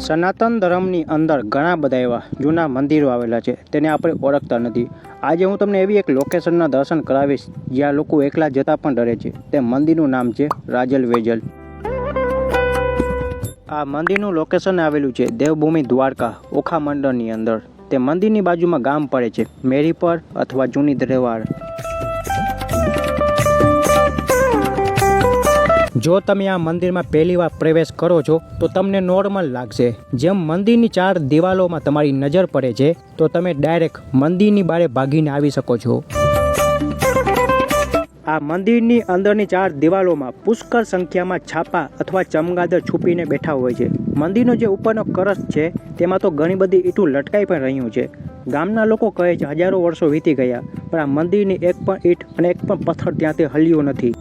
સનાતન ધર્મની અંદર ઘણા બધા એવા જૂના મંદિરો આવેલા છે, તેને આપણે ઓળખતા નથી. આજે હું તમને એવી એક લોકેશનના દર્શન કરાવીશ જ્યાં લોકો એકલા જતા પણ ડરે છે. તે મંદિરનું નામ છે રાજલ વેજલ. આ મંદિરનું લોકેશન આવેલું છે દેવભૂમિ દ્વારકા ઓખા મંડળની અંદર. તે મંદિરની બાજુમાં ગામ પડે છે મેરીપર અથવા જૂની દરેવાડ. જો તમે આ મંદિરમાં પહેલી વાર પ્રવેશ કરો છો તો તમને નોર્મલ લાગશે. જેમ મંદિરની 4 દિવાલોમાં તમારી નજર પડે છે તો તમે ડાયરેક્ટ મંદિરની બારે ભાગીને આવી શકો છો. આ મંદિરની અંદરની 4 દિવાલોમાં પુષ્કળ સંખ્યામાં છાપા અથવા ચમગાદર છુપીને બેઠા હોય છે. મંદિરનો જે ઉપરનો કળશ છે તેમાં તો ઘણી બધી ઈંટું લટકાઈ પણ રહ્યું છે. ગામના લોકો કહે છે હજારો વર્ષો વીતી ગયા પણ આ મંદિરની એક પણ ઈંટ અને એક પણ પથ્થર ત્યાંથી હલ્યો નથી.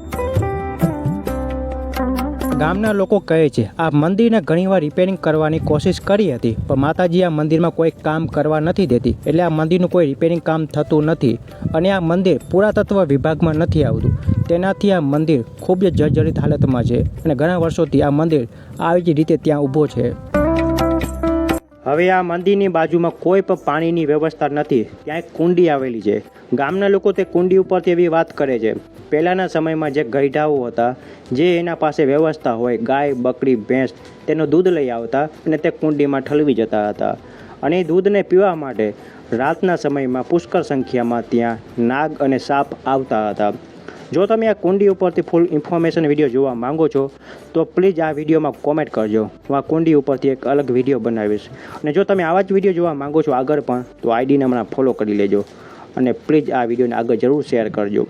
ગામના લોકો કહે છે આ મંદિરને ઘણીવાર રિપેરિંગ કરવાની કોશિશ કરી હતી પણ માતાજી આ મંદિરમાં કોઈ કામ કરવા નથી દેતી, એટલે આ મંદિરનું કોઈ રિપેરિંગ કામ થતું નથી અને આ મંદિર પુરાતત્વ વિભાગમાં નથી આવતું. તેનાથી આ મંદિર ખૂબ જ જર્જરિત હાલતમાં છે અને ઘણા વર્ષોથી આ મંદિર આવી જ રીતે ત્યાં ઊભો છે. હવે આ મંદિરની બાજુમાં કોઈ પણ પાણીની વ્યવસ્થા નથી. ત્યાં એક કુંડી આવેલી છે. ગામના લોકો તે કુંડી ઉપરથી એવી વાત કરે છે પહેલાંના સમયમાં જે ગઈઢાઓ હતા જે એના પાસે વ્યવસ્થા હોય ગાય બકરી ભેંસ તેનું દૂધ લઈ આવતા અને તે કુંડીમાં ઠલવી જતા હતા અને એ દૂધને પીવા માટે રાતના સમયમાં પુષ્કળ સંખ્યામાં ત્યાં નાગ અને સાપ આવતા હતા. જો તમે આ કુંડી ઉપરથી ફૂલ ઇન્ફોર્મેશન વિડીયો જોવા માંગો છો તો પ્લીઝ આ વિડીયોમાં કોમેન્ટ કરજો. હું આ કુંડી ઉપરથી એક અલગ વિડીયો બનાવીશ. અને જો તમે આવા જ વિડીયો જોવા માંગો છો આગળ પણ તો આઈડીને હમણાં ફોલો કરી લેજો અને પ્લીઝ આ વિડીયોને આગળ જરૂર શેર કરજો.